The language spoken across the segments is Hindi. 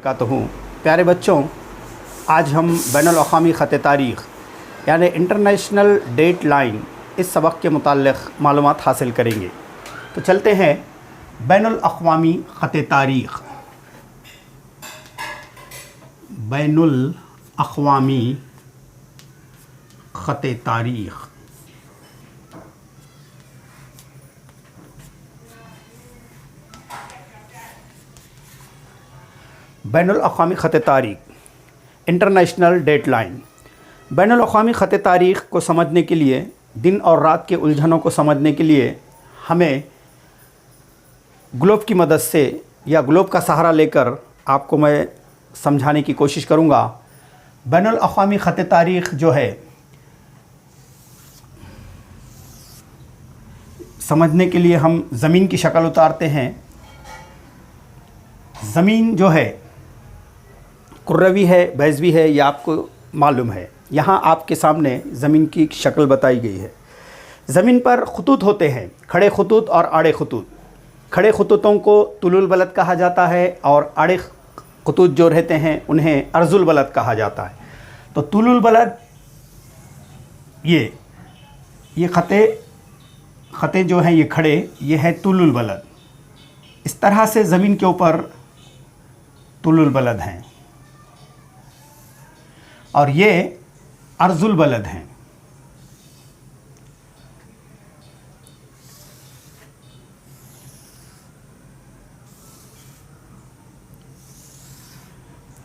वबरकातुहू। प्यारे बच्चों, आज हम बैनुल-अक़वामी ख़त तारीख़ यानी इंटरनेशनल डेट लाइन इस सबक के मुताल्लिक़ मालूमात हासिल करेंगे। तो चलते हैं बैनुल-अक़वामी ख़त तारीख़। बैनुल-अक़वामी ख़त तारीख़ बैनुल-अक़वामी ख़त तारीख़ इंटरनेशनल डेट लाइन। बैनुल-अक़वामी ख़त तारीख़ को समझने के लिए, दिन और रात के उलझनों को समझने के लिए हमें ग्लोब की मदद से या ग्लोब का सहारा लेकर आपको मैं समझाने की कोशिश करूँगा। बैनुल-अक़वामी ख़त तारीख़ जो है, समझने के लिए हम ज़मीन की शक्ल उतारते हैं। ज़मीन जो है कुर्रवी है, बैज़वी है, यह आपको मालूम है। यहाँ आपके सामने ज़मीन की शक्ल बताई गई है। ज़मीन पर ख़ुतूत होते हैं, खड़े ख़ुतूत और आड़े ख़ुतूत। खड़े ख़ुतूतों को तुलुल बलद कहा जाता है और आड़े ख़ुतूत जो रहते हैं उन्हें अर्जुल बलद कहा जाता है। तो तुलुल बलद ये ख़तें जो हैं ये खड़े, ये है तुलुल बलद। इस तरह से ज़मीन के ऊपर तुलुल बलद हैं और ये अर्जुल बलद हैं।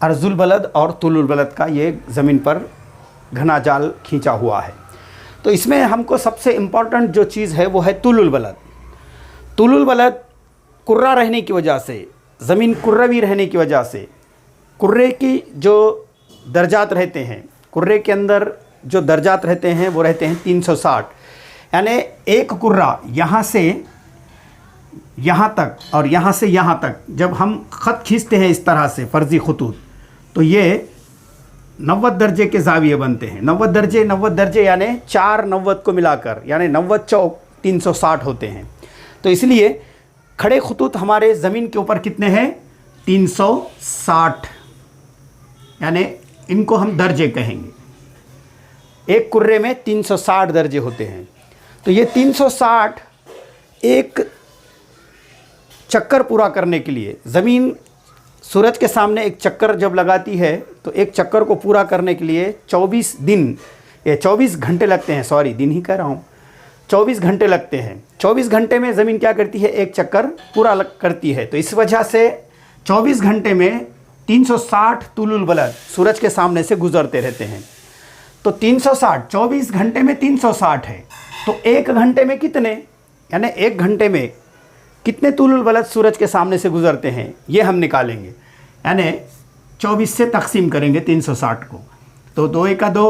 अर्जुल बलद और तुलुल बलद का ये ज़मीन पर घना जाल खींचा हुआ है। तो इसमें हमको सबसे इम्पॉर्टेंट जो चीज़ है वो है तुलुल बलद। तुलुल बलद कुर्रा रहने की वजह से, ज़मीन कुर्रवी रहने की वजह से, कुर्रे की जो दर्जात रहते हैं, कुर्रे के अंदर जो दर्जात रहते हैं वो रहते हैं 360। यानी एक कुर्रा यहाँ से यहाँ तक और यहाँ से यहाँ तक जब हम ख़त खींचते हैं इस तरह से फ़र्ज़ी ख़ुतूत, तो ये 90 दर्जे के ज़ाविये बनते हैं। 90 दर्जे यानी 4 90 को मिलाकर यानी 90 चौक 360 होते हैं। तो इसलिए खड़े ख़ुतूत हमारे ज़मीन के ऊपर कितने हैं? 360, यानी इनको हम दर्जे कहेंगे। एक कुर्रे में 360 दर्जे होते हैं। तो ये 360 एक चक्कर पूरा करने के लिए, ज़मीन सूरज के सामने एक चक्कर जब लगाती है तो एक चक्कर को पूरा करने के लिए 24 दिन या 24 घंटे लगते हैं। सॉरी, दिन ही कह रहा हूँ, 24 घंटे लगते हैं। 24 घंटे में ज़मीन क्या करती है? एक चक्कर पूरा करती है। तो इस वजह से 24 घंटे में 360 तुलुल बलद सूरज के सामने से गुज़रते रहते हैं। तो 360, 24 घंटे में 360 है। तो एक घंटे में कितने, यानी एक घंटे में कितने तुलुल बलद सूरज के सामने से गुज़रते हैं, ये हम निकालेंगे। यानी 24 से तकसीम करेंगे 360 को। तो 2 एका 2,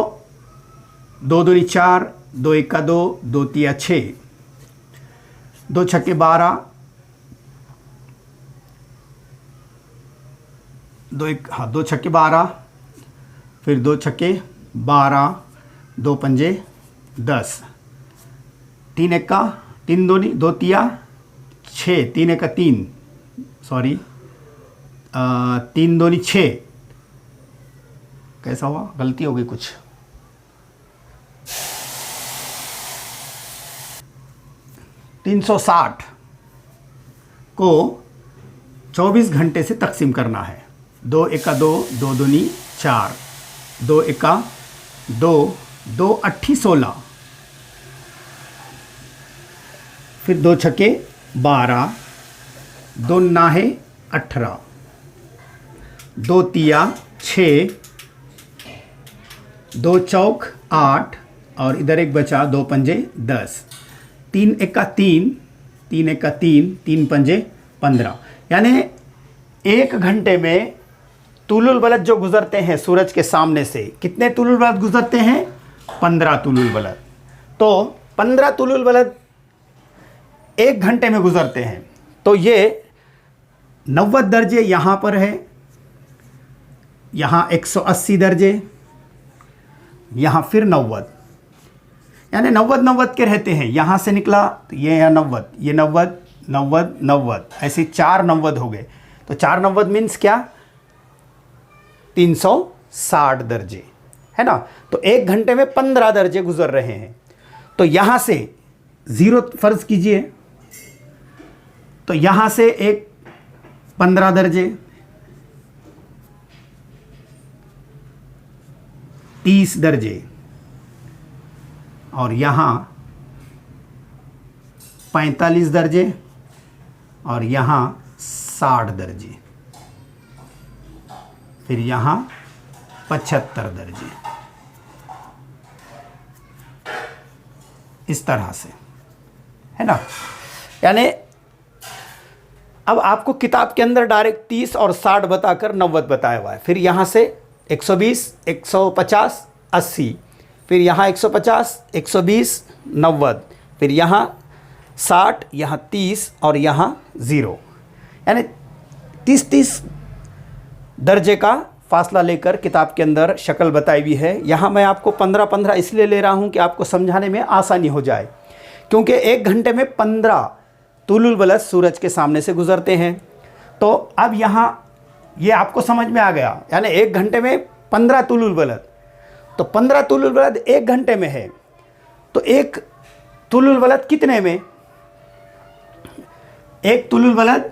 2 दूनी 4, 2 एका 2, 2 तिया 6, 2 छक्के 12, 2 छक्के 12, फिर 2 छक्के 12, 2 पंजे 10, 3 एका 3 दूनी 2 तिया 6, 3 एका 3, सॉरी 3 दूनी 6, कैसा हुआ? गलती हो गई कुछ। 360 को 24 घंटे से तकसीम करना है। 2 एका 2, 2 दूनी 4, 2 एका 2, 2 अट्ठी 16, फिर 2 छक्के 12, 2 नाहे 18, 2 तिया 6, 2 चौक 8 और इधर एक बचा 2 पंजे 10, 3 एका 3, 3 एका 3, 3 पंजे 15। यानी एक घंटे में तुलुल बलद जो गुज़रते हैं सूरज के सामने से, कितने तुलुल बलद गुज़रते हैं? 15 तुलुल बलद। तो 15 तुलुल बलद एक घंटे में गुज़रते हैं। तो ये 90 दर्जे यहाँ पर है, यहाँ 180 दर्जे, यहाँ फिर 90, यानी 90 के रहते हैं। यहाँ से निकला तो ये है 90, ये 90, 90, 90, ऐसे 4 90 हो गए। तो 4 90 मीन्स क्या? 360 दर्जे, है ना। तो 1 घंटे में 15 दर्जे गुजर रहे हैं। तो यहाँ से 0 फर्ज कीजिए, तो यहाँ से एक 15 दर्जे, 30 दर्जे, और यहाँ 45 दर्जे, और यहाँ 60 दर्जे, फिर यहाँ 75 दर्जे, इस तरह से, है ना। यानी अब आपको किताब के अंदर डायरेक्ट 30 और 60 बताकर 90 बताया हुआ है। फिर यहाँ से 120, 150, 80, फिर यहाँ 150, 120, 90, फिर यहाँ 60, यहाँ 30 और यहाँ 0, यानी 30 दर्जे का फासला लेकर किताब के अंदर शक्ल बताई हुई है। यहाँ मैं आपको 15 इसलिए ले रहा हूँ कि आपको समझाने में आसानी हो जाए, क्योंकि 1 घंटे में 15 तुलुल बलद सूरज के सामने से गुजरते हैं। तो अब यहाँ ये आपको समझ में आ गया, यानी 1 घंटे में 15 तुलुल बलद, तो 15 तुलुल बलद 1 घंटे में है, तो 1 तुलुल बलद कितने में, 1 तुलुल बलद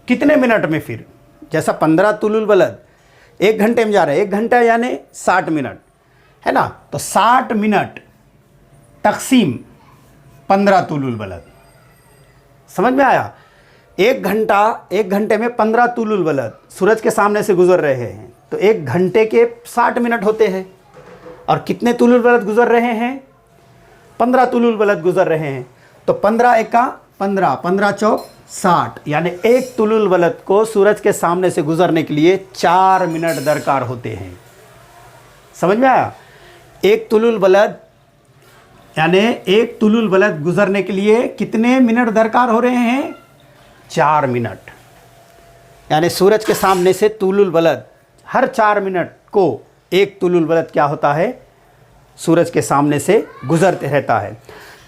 कितने मिनट में, फिर जैसा 15 तुलुल बलद 1 घंटे में जा रहे हैं, 1 घंटा यानी 60 मिनट, है ना। तो 60 मिनट तकसीम 15 तुलुल बलद, समझ में आया। 1 घंटे में 15 तुलुल बलद सूरज के सामने से गुजर रहे हैं, तो 1 घंटे के 60 मिनट होते हैं, और कितने तुलुल बलद गुजर रहे हैं, 15 तुलुल बलद गुजर रहे हैं। तो 15 एका 15, 15 चौक 60, यानी 1 तुलुल बलद को सूरज के सामने से गुजरने के लिए 4 मिनट दरकार होते हैं। समझ में आया। 1 तुलुल बलद यानी 1 तुलुल बलद गुजरने के लिए कितने मिनट दरकार हो रहे हैं, 4 मिनट। यानी सूरज के सामने से तुलुल बलद हर 4 मिनट को 1 तुलुल बलद क्या होता है, सूरज के सामने से गुजरते रहता है।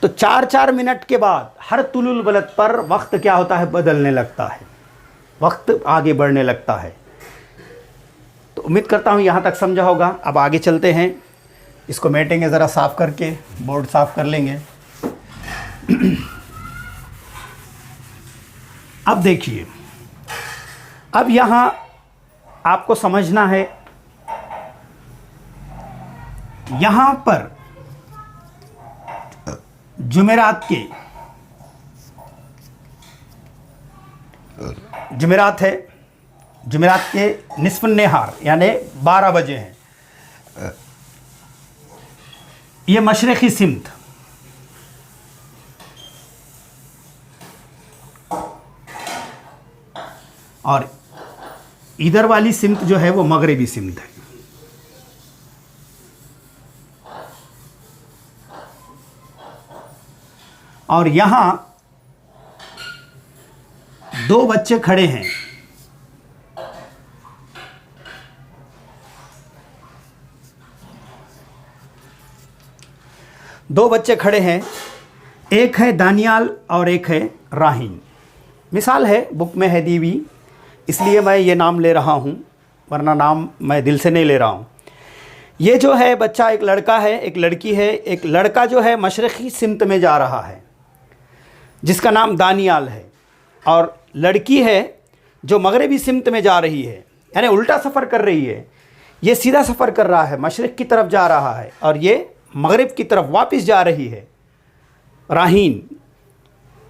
तो 4-4 मिनट के बाद हर तुलुल बलद पर वक्त क्या होता है, बदलने लगता है, वक्त आगे बढ़ने लगता है। तो उम्मीद करता हूँ यहाँ तक समझा होगा। अब आगे चलते हैं, इसको मेटेंगे ज़रा साफ़ करके, बोर्ड साफ़ कर लेंगे। अब देखिए, अब यहाँ आपको समझना है, यहाँ पर जुमेरात है, जुमेरात के निस्फ़ नेहार यानी 12 बजे हैं। ये मशरक़ी सिमत, और इधर वाली सिमत जो है वो मगरिबी सिमत है। और यहाँ 2 बच्चे खड़े हैं, एक है दानियाल और एक है राहीन। मिसाल है, बुक में है दी हुई, इसलिए मैं ये नाम ले रहा हूँ, वरना नाम मैं दिल से नहीं ले रहा हूँ। ये जो है बच्चा, एक लड़का है, एक लड़की है। एक लड़का जो है मशरक़ी सिमत में जा रहा है, जिसका नाम दानियाल है, और लड़की है जो मगरिबी सिमत में जा रही है, यानी उल्टा सफ़र कर रही है। ये सीधा सफ़र कर रहा है, मशरिक़ की तरफ जा रहा है, और ये मगरिब की तरफ वापस जा रही है। राहीन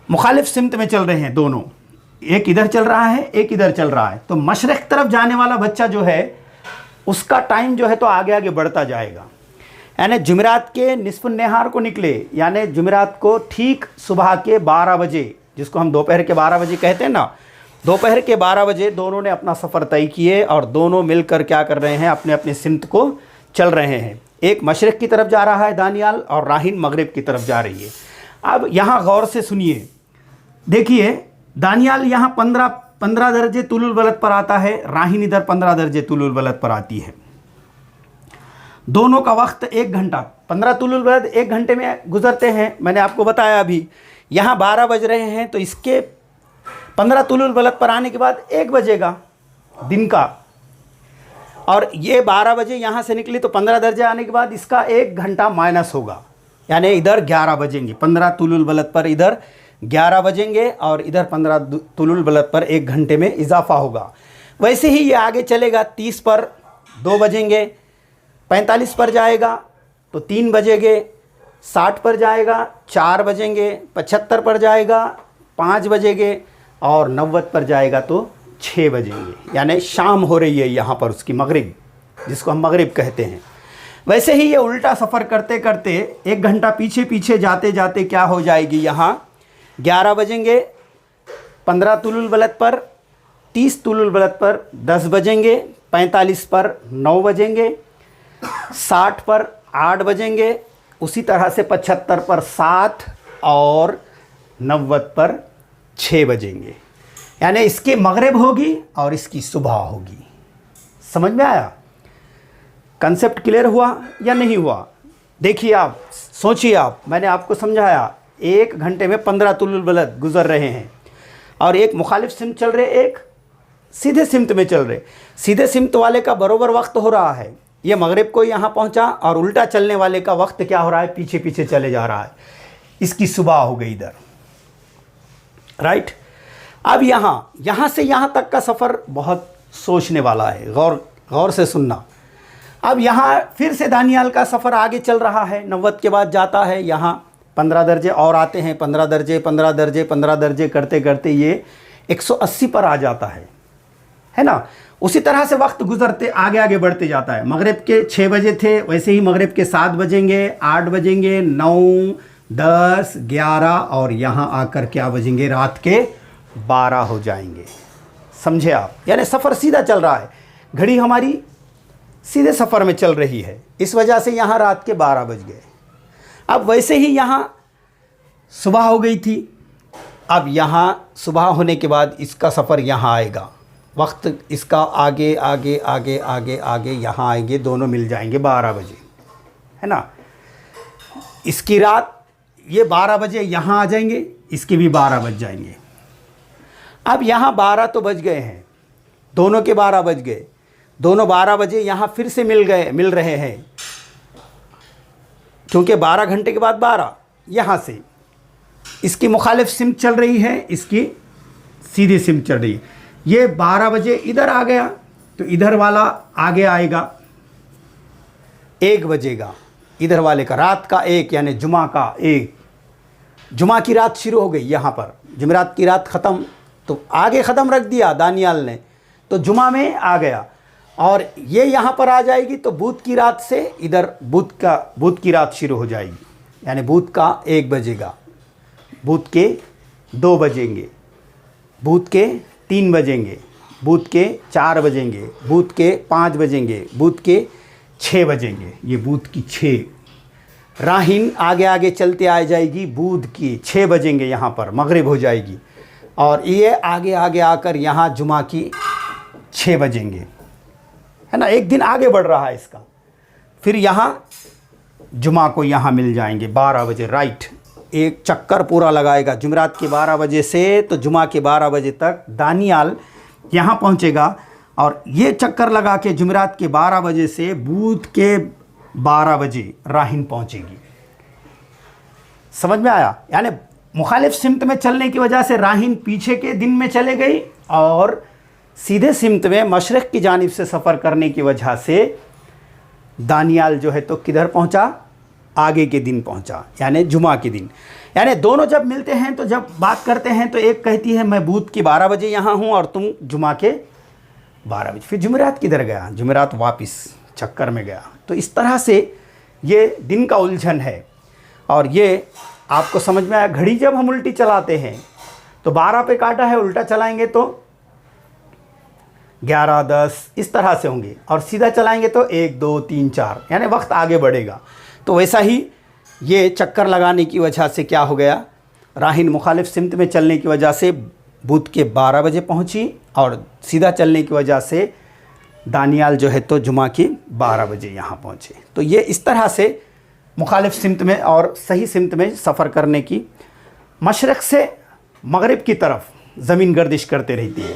मुखालिफ सिमत में चल रहे हैं दोनों, एक इधर चल रहा है, एक इधर चल रहा है। तो मशरिक़ तरफ जाने वाला बच्चा जो है उसका टाइम जो है तो आगे आगे बढ़ता जाएगा। यानी जुमेरात के निस्फ़ नेहार को निकले, यानी जुमेरात को ठीक सुबह के 12 बजे, जिसको हम दोपहर के 12 बजे कहते हैं ना, दोपहर के 12 बजे दोनों ने अपना सफ़र तय किए, और दोनों मिलकर क्या कर रहे हैं, अपने अपने सिमत को चल रहे हैं। एक मशरिक़ की तरफ जा रहा है दानियाल, और राहीन मगरिब की तरफ जा रही है। अब यहाँ गौर से सुनिए, देखिए दानियाल यहाँ 15 दर्जे तुलुल बलद पर आता है, राहीन इधर 15 दर्जे तुलुल बलद पर आती है। दोनों का वक्त 1 घंटा, 15 तुलुल बलद 1 घंटे में गुजरते हैं, मैंने आपको बताया अभी। यहाँ 12 बज रहे हैं, तो इसके 15 तुलुल बलद पर आने के बाद 1 बजेगा दिन का। और ये 12 बजे यहाँ से निकली तो 15 दर्जे आने के बाद इसका 1 घंटा माइनस होगा, यानी इधर 11 बजेंगे। 15 तुलुल बलद पर इधर 11 बजेंगे और इधर 15 तुलुल बलद पर 1 घंटे में इजाफा होगा। वैसे ही ये आगे चलेगा, 30 पर 2 बजेंगे, 45 पर जाएगा तो 3 बजेंगे, 60 पर जाएगा 4 बजेंगे, 75 पर जाएगा 5 बजेंगे और 90 पर जाएगा तो 6 बजेंगे। यानी शाम हो रही है यहाँ पर उसकी, मगरिब, जिसको हम मगरिब कहते हैं। वैसे ही ये उल्टा सफ़र करते करते 1 घंटा पीछे पीछे जाते जाते क्या हो जाएगी, यहाँ 11 बजेंगे 15 तुलुल बलद पर, 30 तुलुल बलद पर 10 बजेंगे, 45 पर 9 बजेंगे, 60 पर 8 बजेंगे, उसी तरह से 75 पर 7 और 90 पर 6 बजेंगे। यानी इसकी मगरिब होगी और इसकी सुबह होगी। समझ में आया? कंसेप्ट क्लियर हुआ या नहीं हुआ? देखिए आप, सोचिए आप, मैंने आपको समझाया 1 घंटे में 15 तुलुल बलद गुजर रहे हैं और एक मुखालिफ सिमत चल रहे, एक सीधे सिमत में चल रहे। सीधे सिमत वाले का बरोबर वक्त हो रहा है, ये मगरिब को यहाँ पहुँचा, और उल्टा चलने वाले का वक्त क्या हो रहा है, पीछे पीछे चले जा रहा है, इसकी सुबह हो गई इधर, राइट। अब यहाँ से यहाँ तक का सफ़र बहुत सोचने वाला है, गौर से सुनना। अब यहाँ फिर से दानियाल का सफ़र आगे चल रहा है, 90 के बाद जाता है, यहाँ 15 दर्जे और आते हैं, 15 दर्जे 15 दर्जे 15 दर्जे करते करते ये 180 पर आ जाता है ना। उसी तरह से वक्त गुजरते आगे आगे बढ़ते जाता है। मगरिब के 6 बजे थे, वैसे ही मगरिब के 7 बजेंगे, 8 बजेंगे, 9, 10, 11 और यहाँ आकर क्या बजेंगे, रात के 12 हो जाएंगे। समझे आप? यानी सफ़र सीधा चल रहा है, घड़ी हमारी सीधे सफ़र में चल रही है, इस वजह से यहाँ रात के 12 बज गए। अब वैसे ही यहाँ सुबह हो गई थी, अब यहाँ सुबह होने के बाद इसका सफ़र यहाँ आएगा, वक्त इसका आगे आगे आगे आगे आगे यहाँ आएंगे, दोनों मिल जाएंगे 12 बजे, है ना। इसकी रात, ये 12 बजे यहाँ आ जाएंगे, इसके भी 12 बज जाएंगे। अब यहाँ 12 तो बज गए हैं, दोनों के 12 बज गए, दोनों 12 बजे यहाँ फिर से मिल रहे हैं, क्योंकि 12 घंटे के बाद 12 यहाँ से इसकी मुखालिफ सिमत चल रही है, इसकी सीधी सिमत चल रही है। ये 12 बजे इधर आ गया तो इधर वाला आगे आएगा, 1 बजेगा इधर वाले का, रात का 1 यानी जुमा का 1। जुमा की रात शुरू हो गई यहाँ पर, जुमेरात की रात ख़त्म, तो आगे ख़त्म रख दिया दानियाल ने, तो जुमा में आ गया। और ये यहाँ पर आ जाएगी तो बुध की रात से इधर बुध की रात शुरू हो जाएगी, यानी बुध का 1 बजेगा, बुध के 2 बजेंगे, बुध के 3 बजेंगे, बुध के 4 बजेंगे, बुध के 5 बजेंगे, बुध के 6 बजेंगे। ये बुध की 6 राहिन आगे आगे चलते आ जाएगी, बुध की 6 बजेंगे, यहाँ पर मगरिब हो जाएगी, और ये आगे आगे आकर यहाँ जुमा की 6 बजेंगे, है ना। एक दिन आगे बढ़ रहा है इसका, फिर यहाँ जुमा को यहाँ मिल जाएंगे 12 बजे, राइट। एक चक्कर पूरा लगाएगा, जुमेरात के 12 बजे से तो जुमा के 12 बजे तक दानियाल यहाँ पहुँचेगा, और ये चक्कर लगा के जुमेरात के 12 बजे से बुध के 12 बजे राहिन पहुँचेगी। समझ में आया? यानी मुखालिफ सिमत में चलने की वजह से राहिन पीछे के दिन में चले गई, और सीधे सिमत में मशरक़ की जानिब से सफ़र करने की वजह से दानियाल जो है तो किधर पहुंचा, आगे के दिन पहुंचा, यानी जुमा के दिन। यानी दोनों जब मिलते हैं तो जब बात करते हैं तो एक कहती है मैं बुध की 12 बजे यहाँ हूँ और तुम जुमा के 12 बजे। फिर जुमेरात किधर गया, जुमेरात वापस चक्कर में गया। तो इस तरह से ये दिन का उलझन है, और ये आपको समझ में आया। घड़ी जब हम उल्टी चलाते हैं तो 12 पे काटा है, उल्टा चलाएंगे तो 11, 10 इस तरह से होंगे, और सीधा चलाएंगे तो 1, 2, 3, 4, यानी वक्त आगे बढ़ेगा। तो वैसा ही ये चक्कर लगाने की वजह से क्या हो गया, राहिन मुखालिफ सिमत में चलने की वजह से बुध के 12 बजे पहुंची, और सीधा चलने की वजह से दानियाल जो है तो जुमा की 12 बजे यहाँ पहुँचे। तो ये इस तरह से मुखालिफ सिमत में और सही सिमत में सफ़र करने की, मशरक़ से मगरिब की तरफ ज़मीन गर्दिश करते रहती है,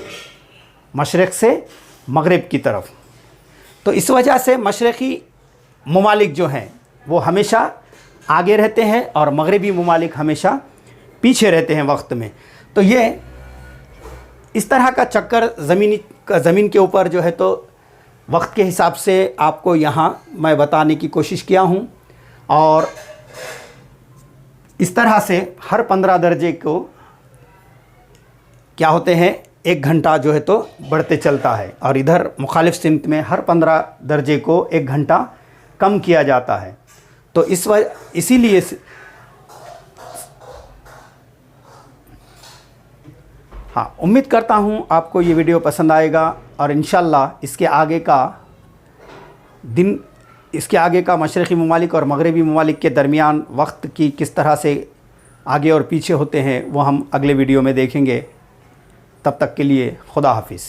मशरक़ से मगरिब की तरफ। तो इस वजह से मशरक़ी ममालिक जो हैं वो हमेशा आगे रहते हैं और मगरबी ममालिक हमेशा पीछे रहते हैं वक्त में। तो ये इस तरह का चक्कर ज़मीन के ऊपर जो है तो वक्त के हिसाब से आपको यहाँ मैं बताने की कोशिश किया हूँ। और इस तरह से हर 15 दर्जे को क्या होते हैं 1 घंटा जो है तो बढ़ते चलता है, और इधर मुखालिफ सिमत में हर 15 दर्जे को 1 घंटा कम किया जाता है। तो इसीलिए हाँ, उम्मीद करता हूँ आपको ये वीडियो पसंद आएगा, और इंशाल्लाह इसके आगे का मशरक़ी ममालिक और मगरबी ममालिक के दरमियान वक्त की किस तरह से आगे और पीछे होते हैं वो हम अगले वीडियो में देखेंगे। तब तक के लिए खुदा हाफिज़।